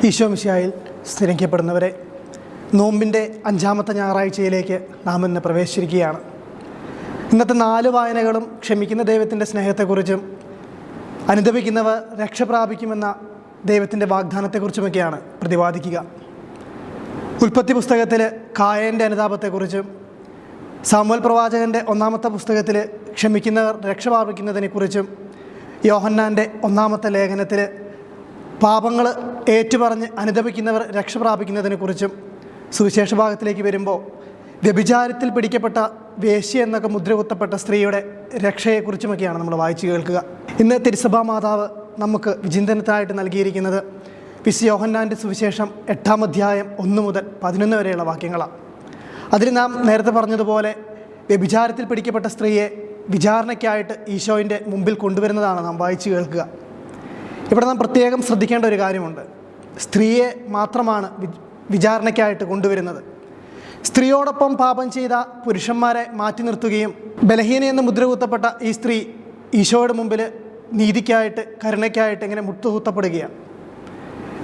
ഈശോ മിശിഹായിൽ സ്നേഹിക്കപ്പെടുന്നവരെ, നോമ്പിൻ്റെ 5-ാമത്തെ ഞായറാഴ്ചയിലേക്ക് നാം ഇന്ന് പ്രവേശിച്ചിരിക്കുകയാണ്. ഇന്നത്തെ 4 വായനകളും ക്ഷമിക്കുന്ന ദൈവത്തിൻ്റെ സ്നേഹത്തെക്കുറിച്ചും അനുദപിക്കുന്നവർ രക്ഷ പ്രാപിക്കുമെന്ന ദൈവത്തിൻ്റെ വാഗ്ദാനത്തെക്കുറിച്ചുമൊക്കെയാണ് പ്രതിപാദിക്കുക. ഉൽപ്പത്തി പുസ്തകത്തിൽ കായൻ്റെ അനുതാപത്തെക്കുറിച്ചും സാമുവേൽ പ്രവാചകൻ്റെ 1-ാമത്തെ പുസ്തകത്തിൽ ക്ഷമിക്കുന്നവർ രക്ഷ പ്രാപിക്കുന്നതിനെക്കുറിച്ചും യോഹന്നാൻ്റെ 1-ാമത്തെ ലേഖനത്തിൽ പാപങ്ങൾ ഏറ്റുപറഞ്ഞ് അനുദപിക്കുന്നവർ രക്ഷ പ്രാപിക്കുന്നതിനെക്കുറിച്ചും സുവിശേഷ ഭാഗത്തിലേക്ക് വരുമ്പോൾ വ്യഭിചാരത്തിൽ പിടിക്കപ്പെട്ട വേശ്യ എന്നൊക്കെ മുദ്രകുത്തപ്പെട്ട സ്ത്രീയുടെ രക്ഷയെക്കുറിച്ചുമൊക്കെയാണ് നമ്മൾ വായിച്ചു കേൾക്കുക. ഇന്ന് തിരുസഭാ മാതാവ് നമുക്ക് വിചിന്തനത്തിനായിട്ട് നൽകിയിരിക്കുന്നത് വിശുദ്ധ യോഹന്നാൻ്റെ സുവിശേഷം 8-ാം അധ്യായം 1 മുതൽ 11 വരെയുള്ള വാക്യങ്ങളാണ്. അതിൽ നാം നേരത്തെ പറഞ്ഞതുപോലെ വ്യഭിചാരത്തിൽ പിടിക്കപ്പെട്ട സ്ത്രീയെ വിചാരണയ്ക്കായിട്ട് ഈശോയുടെ മുമ്പിൽ കൊണ്ടുവരുന്നതാണ് നാം വായിച്ചു കേൾക്കുക. ഇവിടെ നാം പ്രത്യേകം ശ്രദ്ധിക്കേണ്ട ഒരു കാര്യമുണ്ട്. സ്ത്രീയെ മാത്രമാണ് വിചാരണയ്ക്കായിട്ട് കൊണ്ടുവരുന്നത്. സ്ത്രീയോടൊപ്പം പാപം ചെയ്ത പുരുഷന്മാരെ മാറ്റി നിർത്തുകയും ബലഹീനയെന്ന് മുദ്രകുത്തപ്പെട്ട ഈ സ്ത്രീ ഈശോയുടെ മുമ്പിൽ നീതിക്കായിട്ട് കരുണയ്ക്കായിട്ട് ഇങ്ങനെ മുട്ടുകുത്തപ്പെടുകയാണ്.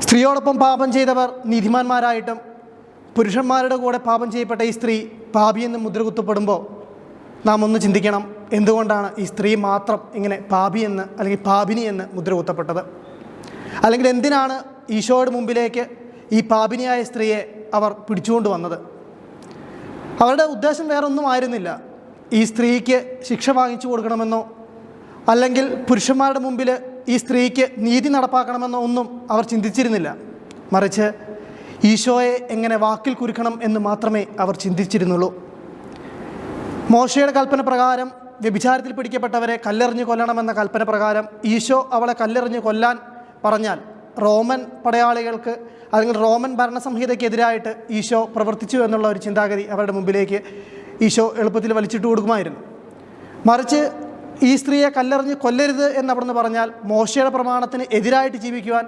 സ്ത്രീയോടൊപ്പം പാപം ചെയ്തവർ നീതിമാന്മാരായിട്ടും പുരുഷന്മാരുടെ കൂടെ പാപം ചെയ്യപ്പെട്ട ഈ സ്ത്രീ പാപിയെന്ന് മുദ്രകുത്തപ്പെടുമ്പോൾ നാം ഒന്ന് ചിന്തിക്കണം, എന്തുകൊണ്ടാണ് ഈ സ്ത്രീ മാത്രം ഇങ്ങനെ പാപിയെന്ന് അല്ലെങ്കിൽ പാപിനി എന്ന് മുദ്രകുത്തപ്പെട്ടത്? അല്ലെങ്കിൽ എന്തിനാണ് ഈശോയുടെ മുമ്പിലേക്ക് ഈ പാപിനിയായ സ്ത്രീയെ അവർ പിടിച്ചുകൊണ്ട് വന്നത്? അവരുടെ ഉദ്ദേശം വേറൊന്നും ആയിരുന്നില്ല. ഈ സ്ത്രീക്ക് ശിക്ഷ വാങ്ങിച്ചു കൊടുക്കണമെന്നോ അല്ലെങ്കിൽ പുരുഷന്മാരുടെ മുമ്പിൽ ഈ സ്ത്രീക്ക് നീതി നടപ്പാക്കണമെന്നോ ഒന്നും അവർ ചിന്തിച്ചിരുന്നില്ല. മറിച്ച് ഈശോയെ എങ്ങനെ വാക്കിൽ കുരുക്കണം എന്ന് മാത്രമേ അവർ ചിന്തിച്ചിരുന്നുള്ളൂ. മോശയുടെ കൽപ്പന പ്രകാരം വ്യഭിചാരത്തിൽ പിടിക്കപ്പെട്ടവരെ കല്ലെറിഞ്ഞ് കൊല്ലണമെന്ന കൽപ്പന പ്രകാരം ഈശോ അവളെ കല്ലെറിഞ്ഞ് കൊല്ലാൻ പറഞ്ഞാൽ റോമൻ പടയാളികൾക്ക് അല്ലെങ്കിൽ റോമൻ ഭരണസംഹിതയ്ക്കെതിരായിട്ട് ഈശോ പ്രവർത്തിച്ചു എന്നുള്ള ഒരു ചിന്താഗതി അവരുടെ മുമ്പിലേക്ക് ഈശോ എളുപ്പത്തിൽ വലിച്ചിട്ട് കൊടുക്കുമായിരുന്നു. മറിച്ച് ഈ സ്ത്രീയെ കല്ലെറിഞ്ഞ് കൊല്ലരുത് എന്നവിടുന്ന് പറഞ്ഞാൽ മോശയുടെ പ്രമാണത്തിന് എതിരായിട്ട് ജീവിക്കുവാൻ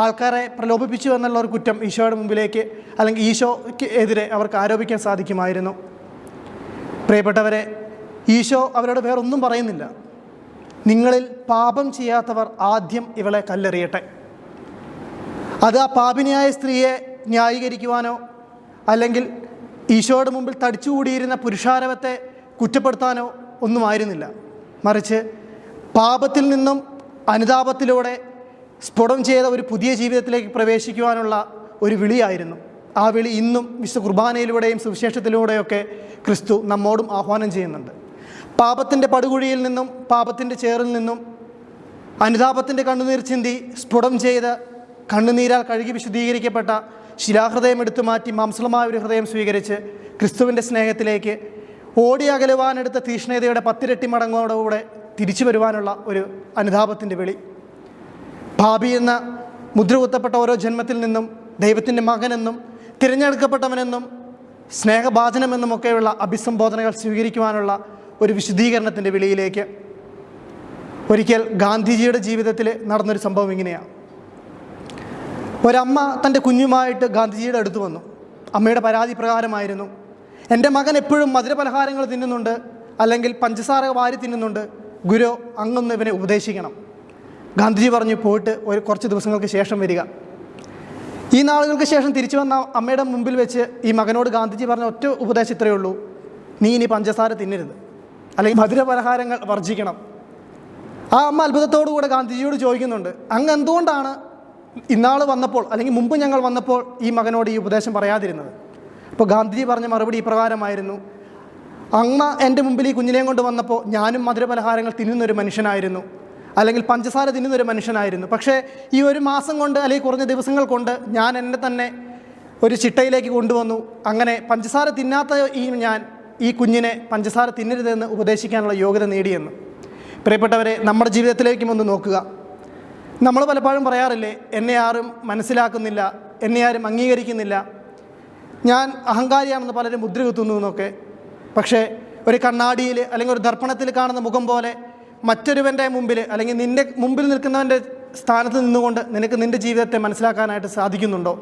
ആൾക്കാരെ പ്രലോഭിപ്പിച്ചു എന്നുള്ള ഒരു കുറ്റം ഈശോയുടെ മുമ്പിലേക്ക് അല്ലെങ്കിൽ ഈശോയ്ക്ക് എതിരെ അവർക്ക് ആരോപിക്കാൻ സാധിക്കുമായിരുന്നു. പ്രിയപ്പെട്ടവരെ, ഈശോ അവരോട് വേറൊന്നും പറയുന്നില്ല. നിങ്ങളിൽ പാപം ചെയ്യാത്തവർ ആദ്യം ഇവളെ കല്ലെറിയട്ടെ. അത് ആ പാപിനിയായ സ്ത്രീയെ ന്യായീകരിക്കുവാനോ അല്ലെങ്കിൽ ഈശോയുടെ മുമ്പിൽ തടിച്ചുകൂടിയിരുന്ന പുരുഷാരവത്തെ കുറ്റപ്പെടുത്താനോ ഒന്നും ആയിരുന്നില്ല. മറിച്ച് പാപത്തിൽ നിന്നും അനുതാപത്തിലൂടെ സ്ഫുടം ചെയ്ത ഒരു പുതിയ ജീവിതത്തിലേക്ക് പ്രവേശിക്കുവാനുള്ള ഒരു വിളിയായിരുന്നു. ആ വിളി ഇന്നും വിശുദ്ധ കുർബാനയിലൂടെയും സുവിശേഷത്തിലൂടെയൊക്കെ ക്രിസ്തു നമ്മോടും ആഹ്വാനം ചെയ്യുന്നുണ്ട്. പാപത്തിൻ്റെ പടുകുഴിയിൽ നിന്നും പാപത്തിൻ്റെ ചേറിൽ നിന്നും അനുതാപത്തിൻ്റെ കണ്ണുനീർ ചിന്തി സ്ഫുടം ചെയ്ത് കണ്ണുനീരാൽ കഴുകി വിശുദ്ധീകരിക്കപ്പെട്ട ശിലാഹൃദയം എടുത്തു മാറ്റി മാംസളമായ ഒരു ഹൃദയം സ്വീകരിച്ച് ക്രിസ്തുവിൻ്റെ സ്നേഹത്തിലേക്ക് ഓടി അകലുവാനെടുത്ത തീഷ്ണതയുടെ 10 ഇരട്ടി മടങ്ങോടുകൂടെ തിരിച്ചു വരുവാനുള്ള ഒരു അനുതാപത്തിൻ്റെ വിളി. പാപി എന്ന മുദ്രകുത്തപ്പെട്ട ഓരോ ജന്മത്തിൽ നിന്നും ദൈവത്തിൻ്റെ മകനെന്നും തിരഞ്ഞെടുക്കപ്പെട്ടവനെന്നും സ്നേഹഭാചനമെന്നുമൊക്കെയുള്ള അഭിസംബോധനകൾ സ്വീകരിക്കുവാനുള്ള ഒരു വിശുദ്ധീകരണത്തിൻ്റെ വിളിയിലേക്ക്. ഒരിക്കൽ ഗാന്ധിജിയുടെ ജീവിതത്തിൽ നടന്നൊരു സംഭവം ഇങ്ങനെയാണ്. ഒരമ്മ തൻ്റെ കുഞ്ഞുമായിട്ട് ഗാന്ധിജിയുടെ അടുത്ത് വന്നു. അമ്മയുടെ പരാതി പ്രകാരമായിരുന്നു, എൻ്റെ മകൻ എപ്പോഴും മധുരപലഹാരങ്ങൾ തിന്നുന്നുണ്ട്, അല്ലെങ്കിൽ പഞ്ചസാര വാരി തിന്നുന്നുണ്ട്, ഗുരു അങ്ങൊന്ന് ഇവനെ ഉപദേശിക്കണം. ഗാന്ധിജി പറഞ്ഞു, പോയിട്ട് കുറച്ച് ദിവസങ്ങൾക്ക് ശേഷം വരിക. ഈ നാളുകൾക്ക് ശേഷം തിരിച്ചു വന്ന അമ്മയുടെ മുമ്പിൽ വെച്ച് ഈ മകനോട് ഗാന്ധിജി പറഞ്ഞ ഒറ്റ ഉപദേശം ഇത്രയേ ഉള്ളൂ: നീ ഇനി പഞ്ചസാര തിന്നരുത്, അല്ലെങ്കിൽ മധുരപലഹാരങ്ങൾ വർജിക്കണം. ആ അമ്മ അത്ഭുതത്തോടുകൂടെ ഗാന്ധിജിയോട് ചോദിക്കുന്നുണ്ട്, അങ്ങ് എന്തുകൊണ്ടാണ് ഇന്നാൾ വന്നപ്പോൾ അല്ലെങ്കിൽ മുമ്പ് ഞങ്ങൾ വന്നപ്പോൾ ഈ മകനോട് ഈ ഉപദേശം പറയാതിരുന്നത്? അപ്പോൾ ഗാന്ധിജി പറഞ്ഞ മറുപടി ഇപ്രകാരമായിരുന്നു: അമ്മ എൻ്റെ മുമ്പിൽ ഈ കുഞ്ഞിനെയും കൊണ്ട് വന്നപ്പോൾ ഞാനും മധുരപലഹാരങ്ങൾ തിന്നുന്നൊരു മനുഷ്യനായിരുന്നു, അല്ലെങ്കിൽ പഞ്ചസാര തിന്നുന്നൊരു മനുഷ്യനായിരുന്നു. പക്ഷേ ഈ ഒരു മാസം കൊണ്ട് അല്ലെങ്കിൽ കുറഞ്ഞ ദിവസങ്ങൾ കൊണ്ട് ഞാൻ എന്നെ തന്നെ ഒരു ചിട്ടയിലേക്ക് കൊണ്ടുവന്നു. അങ്ങനെ പഞ്ചസാര തിന്നാത്ത ഞാൻ ഈ കുഞ്ഞിനെ പഞ്ചസാര തിന്നരുതെന്ന് ഉപദേശിക്കാനുള്ള യോഗ്യത നേടിയെന്ന്. പ്രിയപ്പെട്ടവരെ, നമ്മുടെ ജീവിതത്തിലേക്കും ഒന്ന് നോക്കുക. നമ്മൾ പലപ്പോഴും പറയാറില്ലേ, എന്നെ ആരും മനസ്സിലാക്കുന്നില്ല, എന്നെ ആരും അംഗീകരിക്കുന്നില്ല, ഞാൻ അഹങ്കാരിയാണെന്ന് പലരും മുദ്ര കുത്തുന്നു എന്നൊക്കെ. പക്ഷേ ഒരു കണ്ണാടിയിൽ അല്ലെങ്കിൽ ഒരു ദർപ്പണത്തിൽ കാണുന്ന മുഖം പോലെ മറ്റൊരുവൻ്റെ മുമ്പിൽ അല്ലെങ്കിൽ നിൻ്റെ മുമ്പിൽ നിൽക്കുന്നവൻ്റെ സ്ഥാനത്ത് നിന്നുകൊണ്ട് നിനക്ക് നിൻ്റെ ജീവിതത്തെ മനസ്സിലാക്കാനായിട്ട് സാധിക്കുന്നുണ്ടോ?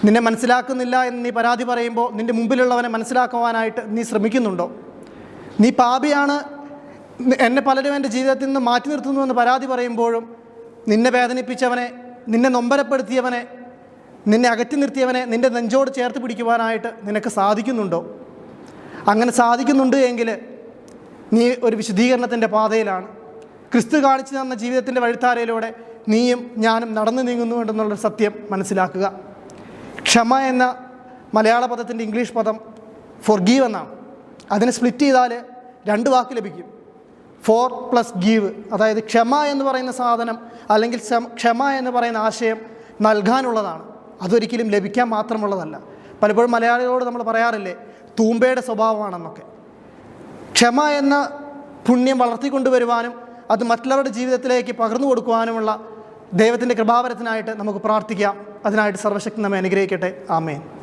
നിന്നെ മനസ്സിലാക്കുന്നില്ല എന്ന് നീ പരാതി പറയുമ്പോൾ നിൻ്റെ മുമ്പിലുള്ളവനെ മനസ്സിലാക്കുവാനായിട്ട് നീ ശ്രമിക്കുന്നുണ്ടോ? നീ പാപിയാണ്, എന്നെ പലരും എൻ്റെ ജീവിതത്തിൽ നിന്ന് മാറ്റി നിർത്തുന്നുവെന്ന് പരാതി പറയുമ്പോഴും നിന്നെ വേദനിപ്പിച്ചവനെ, നിന്നെ നൊമ്പരപ്പെടുത്തിയവനെ, നിന്നെ അകറ്റി നിർത്തിയവനെ നിൻ്റെ നെഞ്ചോട് ചേർത്ത് പിടിക്കുവാനായിട്ട് നിനക്ക് സാധിക്കുന്നുണ്ടോ? അങ്ങനെ സാധിക്കുന്നുണ്ട് എങ്കിൽ നീ ഒരു വിശുദ്ധീകരണത്തിൻ്റെ പാതയിലാണ്. ക്രിസ്തു കാണിച്ചു തന്ന ജീവിതത്തിൻ്റെ വഴിത്താരയിലൂടെ നീയും ഞാനും നടന്നു നീങ്ങുന്നുണ്ടെന്നുള്ളൊരു സത്യം മനസ്സിലാക്കുക. ക്ഷമ എന്ന മലയാള പദത്തിൻ്റെ ഇംഗ്ലീഷ് പദം ഫോർഗീവ് എന്നാണ്. അതിനെ സ്പ്ലിറ്റ് ചെയ്താൽ 2 വാക്ക് ലഭിക്കും. For plus give. അതായത് ക്ഷമ എന്ന് പറയുന്ന സാധനം അല്ലെങ്കിൽ ക്ഷമ എന്ന് പറയുന്ന ആശയം നൽകാനുള്ളതാണ്, അതൊരിക്കലും ലഭിക്കാൻ മാത്രമുള്ളതല്ല. പലപ്പോഴും മലയാളികളോട് നമ്മൾ പറയാറില്ലേ, തൂമ്പയുടെ സ്വഭാവമാണെന്നൊക്കെ. ക്ഷമ എന്ന പുണ്യം വളർത്തിക്കൊണ്ടുവരുവാനും അത് മറ്റുള്ളവരുടെ ജീവിതത്തിലേക്ക് പകർന്നു കൊടുക്കുവാനുമുള്ള ദൈവത്തിൻ്റെ കൃപാവരത്തിനായിട്ട് നമുക്ക് പ്രാർത്ഥിക്കാം. അതിനായിട്ട് സർവ്വശക്തി നമ്മെ അനുഗ്രഹിക്കട്ടെ. ആമേൻ.